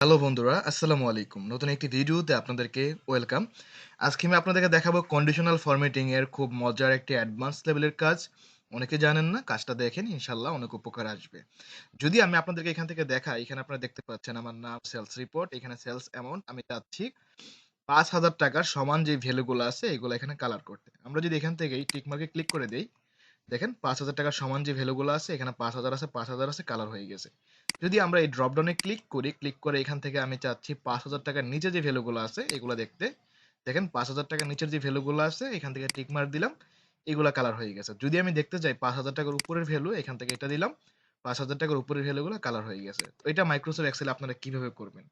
Hello বন্ধুরা, আসসালামু আলাইকুম। নতুন একটি ভিডিওতে আপনাদেরকে ওয়েলকাম। আজকে আমি আপনাদেরকে দেখাবো কন্ডিশনাল ফরম্যাটিং এর খুব মজার একটি অ্যাডভান্স লেভেলের কাজ। অনেকে জানেন না, কাজটা দেখেন, ইনশাল্লাহ অনেক উপকার আসবে। যদি আমি আপনাদেরকে এখান থেকে দেখাই, এখানে আপনারা দেখতে পাচ্ছেন আমার নাম, সেলস রিপোর্ট, এখানে সেলস অ্যামাউন্ট আমি চাচ্ছি ৫,০০০ টাকার সমান যে ভ্যালুগুলো আছে এগুলো এখানে কালার করতে। আমরা যদি এখান থেকে এই টিক মার্কে ক্লিক করে দেই, দেখেন ৫,০০০ টাকার সমান যে ভ্যালুগুলো আছে এখানে ৫,০০০ আছে, ৫,০০০ আছে, কালার হয়ে গেছে। যদি আমরা এই ড্রপ ডাউনে ক্লিক করি, ক্লিক করে এখান থেকে আমি চাচ্ছি ৫,০০০ টাকার নিচে যে ভ্যালুগুলো আছে এগুলো দেখতে, দেখেন ৫,০০০ টাকার নিচের যে ভ্যালুগুলো আছে এখান থেকে টিক মার্ক দিলাম, এগুলা কালার হয়ে গেছে। যদি আমি দেখতে চাই ৫,০০০ টাকার উপরের ভ্যালু, এখান থেকে এটা দিলাম, ৫,০০০ টাকার উপরের ভ্যালুগুলো কালার হয়ে গেছে। তো এটা মাইক্রোসফট এক্সেল আপনারা কিভাবে করবেন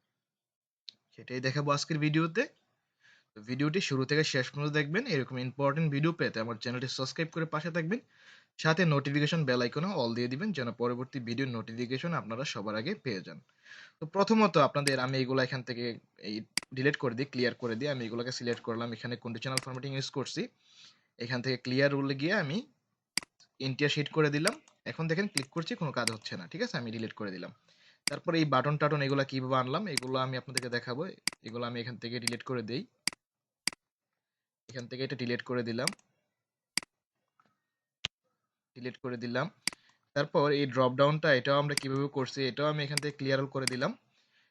সেটাই দেখাবো আজকের ভিডিওতে। তো ভিডিওটি শুরু থেকে শেষ পর্যন্ত দেখবেন। এরকম ইম্পর্টেন্ট ভিডিও পেতে আমার চ্যানেলটি সাবস্ক্রাইব করে পাশে থাকবেন, সাথে নোটিফিকেশন বেল আইকনে অল দিয়ে দিবেন যেন পরবর্তী ভিডিওর নোটিফিকেশন আপনারা সবার আগে পেয়ে যান। তো প্রথমত আপনাদের আমি এগুলো এখান থেকে এই ডিলিট করে দিই, ক্লিয়ার করে দিই। আমি এগুলোকে সিলেক্ট করলাম, এখানে কন্ডিশনাল ফরম্যাটিং ইউজ করছি। এখান থেকে ক্লিয়ার রুলে গিয়ে আমি ইন্টিয়ার শিট করে দিলাম। এখন দেখেন ক্লিক করছি, কোনো কাজ হচ্ছে না, ঠিক আছে, আমি ডিলিট করে দিলাম। তারপরে এই বাটন টাটন এগুলো কিভাবে আনলাম এগুলো আমি আপনাদেরকে দেখাবো। এগুলো আমি এখান থেকে ডিলিট করে দেই, এখান থেকে এটা ডিলিট করে দিলাম, ডিলিট করে দিলাম। তারপর এই ড্রপ ডাউনটা এটাও আমরা কিভাবে করছি এটাও আমি এখান থেকে ক্লিয়ার করে দিলাম।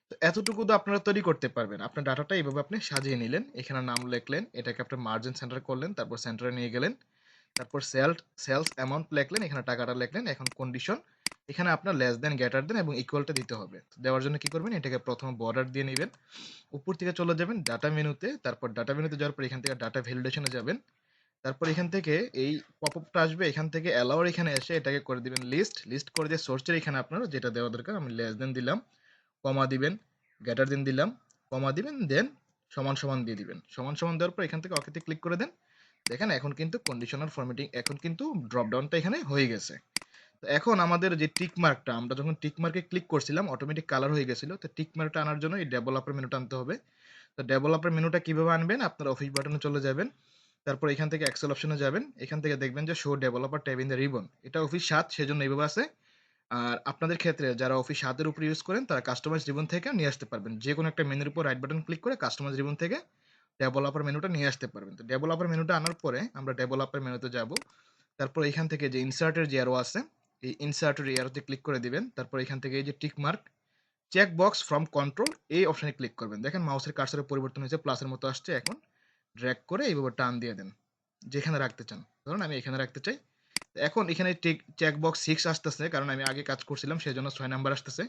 তো এতটুকু তো আপনারা তৈরি করতে পারবেন। আপনার ডাটাটা এইভাবে আপনি সাজিয়ে নিলেন, এখানে নাম লিখলেন, এটাকে আপনি মার্জিন সেন্টার করলেন, তারপর সেন্টারে নিয়ে গেলেন, তারপর সেলস অ্যামাউন্ট লিখলেন, এখানে টাকাটা লিখলেন। এখন কন্ডিশন, এখানে আপনার লেস দেন, গ্রেটার দেন এবং ইকুয়ালটা দিতে হবে। তো দেওয়ার জন্য কি করবেন, এটাকে প্রথমে বর্ডার দিয়ে নেবেন, উপর থেকে চলে যাবেন ডাটা মেনুতে, তারপর ডাটা মেনুতে যাওয়ার পর এখান থেকে ডাটা ভ্যালিডেশনে যাবেন। তারপর এখান থেকে এই পপআপটা আসবে, এখান থেকে অ্যালাউর এখানে এসে এটাকে করে দিবেন লিস্ট, লিস্ট করে দিয়ে সোর্সের এখানে আপনার যেটা দেওয়া দরকার আমি লেস দেন দিলাম, কমা দিবেন, গ্রেটার দেন দিলাম, কমা দিবেন, দেন সমান সমান দিয়ে দিবেন। সমান সমান দেওয়ার পর এখান থেকে ওকেতে ক্লিক করে দেন। দেখেন এখন কিন্তু কন্ডিশনাল ফরম্যাটিং, এখন কিন্তু ড্রপ ডাউনটা এখানে হয়ে গেছে। তো এখন আমাদের যে টিক মার্কটা, আমরা যখন টিক মার্কে ক্লিক করছিলাম অটোমেটিক কালার হয়ে গেছিল। তো টিক মার্কটা আনার জন্য এই ডেভেলপার মেনুটা আনতে হবে। তো ডেভেলপার মেনুটা কিভাবে আনবেন, আপনারা অফিস বাটনে চলে যাবেন, তারপর এখান থেকে এক্সেল অপশনে যাবেন, এখান থেকে দেখবেন যে show developer tab in the ribbon, এটা অফিস 7 সেজন্য এইভাবে আছে। আর আপনাদের ক্ষেত্রে যারা অফিস 7 এর উপর ইউজ করেন তারা কাস্টমাইজ রিবন থেকে নিয়ে আসতে পারবেন। যে কোনো একটা মেনুর উপর রাইট বাটন ক্লিক করে কাস্টমাইজ রিবন থেকে ডেভেলপার মেনুটা নিয়ে আসতে পারবেন। তো ডেভেলপার মেনুটা আনার পরে আমরা ডেভেলপার মেনুতে যাব, তারপর এখান থেকে যে ইনসার্টের যে অ্যারো আছে এই ইনসার্টের অ্যারোতে ক্লিক করে দিবেন। তারপর এখান থেকে এই যে tick mark check box from control এই অপশনে ক্লিক করবেন। দেখেন মাউসের কার্সারের পরিবর্তন হয়েছে, প্লাসের মতো আসছে। এখন ড্র্যাগ করে এইভাবে টান দিয়ে দেন যেখানে রাখতে চান। ধরুন আমি এখানে রাখতে চাই। এখন এখানে চেক বক্স 6 আসতেছে, কারণ আমি আগে কাজ করছিলাম সেজন্য 6 নাম্বার আসতেছে।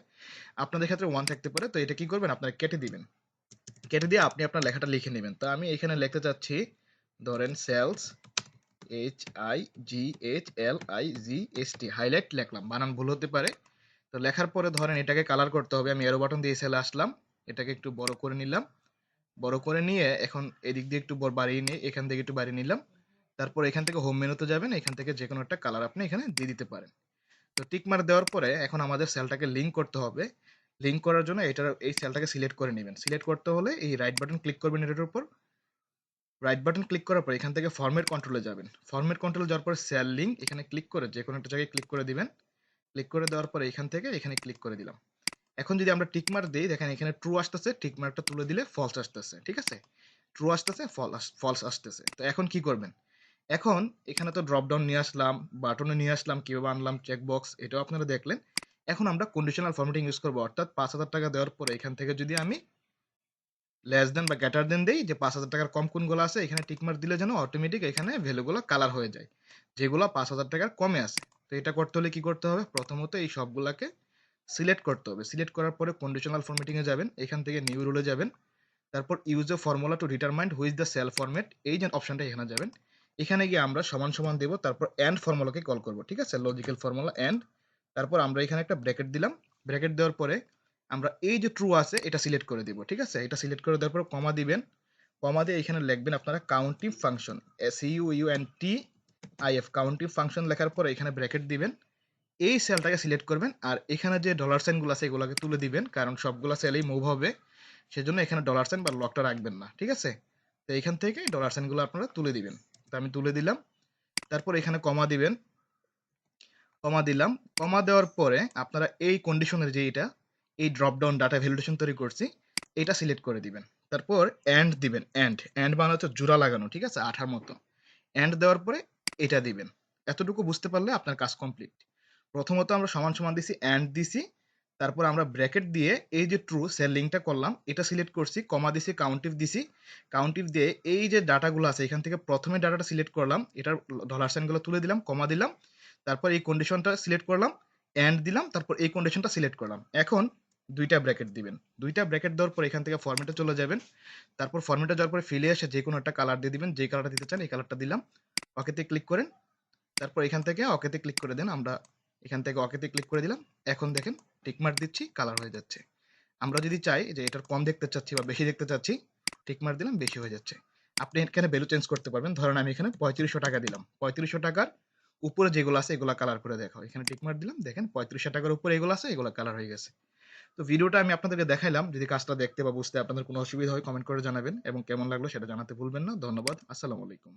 আপনাদের ক্ষেত্রে 1 থাকতে পারে। তো এটা কি করবেন, আপনারা কেটে দিবেন, কেটে দিয়ে আপনি আপনার লেখাটা লিখে নেবেন। তো আমি এখানে লিখতে চাচ্ছি, ধরেন সেলস, HIGHLIGST, হাইলাইট লিখলাম, বানান ভুল হতে পারে। তো লেখার পরে ধরেন এটাকে কালার করতে হবে, আমি এরো বাটন দিয়ে সেলে আসলাম, এটাকে একটু বড় করে নিলাম, বড় করে নিয়ে এখন এদিক দিয়ে একটু বাড়িয়ে নিয়ে এখান থেকে একটু বাড়িয়ে নিলাম। তারপর এখান থেকে হোম মেনুতে যাবেন, এখান থেকে যে কোনো একটা কালার আপনি এখানে দিয়ে দিতে পারেন। তো টিক মার্ক দেওয়ার পরে এখন আমাদের সেলটাকে লিঙ্ক করতে হবে। লিঙ্ক করার জন্য এই সেলটাকে সিলেক্ট করে নেবেন। সিলেক্ট করতে হলে এই রাইট বাটন ক্লিক করবেন, এটার উপর রাইট বাটন ক্লিক করার পর এখান থেকে ফরম্যাট কন্ট্রোলে যাবেন। ফরম্যাট কন্ট্রোলে যাওয়ার পর সেল লিঙ্ক এখানে ক্লিক করে যে কোনো একটা জায়গায় ক্লিক করে দিবেন। ক্লিক করে দেওয়ার পরে এখান থেকে এখানে ক্লিক করে দিলাম। এখন যদি আমরা টিক মার্ক দিই, দেখেন এখানে ট্রু আসতেছে, টিক মার্কটা তুলে দিলে ফলস আসতেছে, ঠিক আছে, ট্রু আসতেছে, ফলস আসতেছে। তো এখন কি করবেন, এখন এখানে তো ড্রপ ডাউন নিয়ে আসলাম, বাটনে নিয়ে আসলাম, কিভাবে আনলাম চেক বক্স এটাও আপনারা দেখলেন। এখন আমরা কন্ডিশনাল ফরম্যাটিং ইউজ করবো, অর্থাৎ 5,000 টাকা দেওয়ার পরে এখান থেকে যদি আমি লেস দেন বা গ্রেটার দেন দেই, যে 5,000 টাকার কম কোনগুলো আছে এখানে টিক মার্ক দিলে যেন অটোমেটিক এখানে ভ্যালুগুলো কালার হয়ে যায়, যেগুলো 5,000 টাকার কমে আছে। তো এটা করতে হলে কি করতে হবে, প্রথমত এই সবগুলাকে সিলেক্ট করতে হবে। সিলেক্ট করার পরে কন্ডিশনাল ফরম্যাটিং এ যাবেন, এখান থেকে নিউ রুলে যাবেন, তারপর use a formula to determine which the cell format, এই যে অপশনটা এখানে যাবেন, এখানে গিয়ে আমরা সমান সমান দেব, তারপর এন্ড ফর্মুলাকে কল করব, ঠিক আছে, লজিক্যাল ফর্মুলা এন্ড। তারপর আমরা এখানে একটা ব্র্যাকেট দিলাম, ব্র্যাকেট দেওয়ার পরে আমরা এই যে ট্রু আছে এটা সিলেক্ট করে দিব, ঠিক আছে, এটা সিলেক্ট করে দেওয়ার পর কমা দিবেন, কমা দিয়ে এখানে লিখবেন আপনারা counting function, CUNTIF, counting function লেখার পরে এখানে ব্র্যাকেট দিবেন, এই সেলটাকে সিলেক্ট করবেন, আর এখানে যে ডলার সাইনগুলো আছে এগুলোকে তুলে দিবেন, কারণ সবগুলো সেলেই মুভ হবে, সেজন্য এখানে ডলার সাইন বা লকটা রাখবেন না, ঠিক আছে। তো এখান থেকে ডলার সাইনগুলো আপনারা তুলে দিবেন। তো আমি তুলে দিলাম, তারপর এখানে কমা দিবেন, কমা দিলাম। কমা দেওয়ার পরে আপনারা এই কন্ডিশনের যে এটা এই ড্রপ ডাউন ডাটা ভ্যালিডেশন তৈরি করছি, এটা সিলেক্ট করে দিবেন। তারপর এন্ড দিবেন, এন্ড এন্ড মানে হচ্ছে জোড়া লাগানো, ঠিক আছে, আঠার মতো। এন্ড দেওয়ার পরে এটা দিবেন। এতটুকু বুঝতে পারলে আপনার কাজ কমপ্লিট। প্রথমত আমরা সমান সমান দিছি, এন্ড দিছি, তারপর আমরা ব্র্যাকেট দিয়ে এই যে ট্রু সেল লিঙ্কটা করলাম এটা সিলেক্ট করছি, কমা দিছি, কাউন্টিভ দিছি, কাউন্টিভ দিয়ে এই যে ডাটাগুলো আছে এখান থেকে প্রথমে ডাটাটা সিলেক্ট করলাম, এটার ডলার সাইনগুলো তুলে দিলাম, কমা দিলাম, তারপর এই কন্ডিশনটা সিলেক্ট করলাম, এন্ড দিলাম, তারপর এই কন্ডিশনটা সিলেক্ট করলাম। এখন দুইটা ব্র্যাকেট দিবেন, দুইটা ব্র্যাকেট দেওয়ার পর এখান থেকে ফরম্যাটে চলে যাবেন, তারপর ফরম্যাটে যাওয়ার পরে ফিলে এসে যে কোনো একটা কালার দিয়ে দিবেন, যে কালারটা দিতে চান এই কালারটা দিলাম, ওকেতে ক্লিক করেন, তারপর এখান থেকে ওকেতে ক্লিক করে দেন, আমরা এখান থেকে ওকেতে ক্লিক করে দিলাম। এখন দেখেন টিকমার্ক দিচ্ছি, কালার হয়ে যাচ্ছে। আমরা যদি চাই যে এটার কম দেখতে চাচ্ছি বা বেশি দেখতে চাচ্ছি, টিকমার্ক দিলাম, বেশি হয়ে যাচ্ছে। আপনি এখানে ভ্যালু চেঞ্জ করতে পারবেন, ধরেন আমি এখানে 3500 টাকা দিলাম, 3500 টাকার উপরে যেগুলো আছে এগুলো কালার করে দেখাও, এখানে টিকমার্ক দিলাম, দেখেন 3500 টাকার উপরে এগুলো আছে, এগুলো কালার হয়ে গেছে। তো ভিডিওটা আমি আপনাদেরকে দেখাইলাম, যদি কাজটা দেখতে বা বুঝতে আপনাদের কোনো অসুবিধা হয় কমেন্ট করে জানাবেন, এবং কেমন লাগলো সেটা জানাতে ভুলবেন না। ধন্যবাদ। আসসালামু আলাইকুম।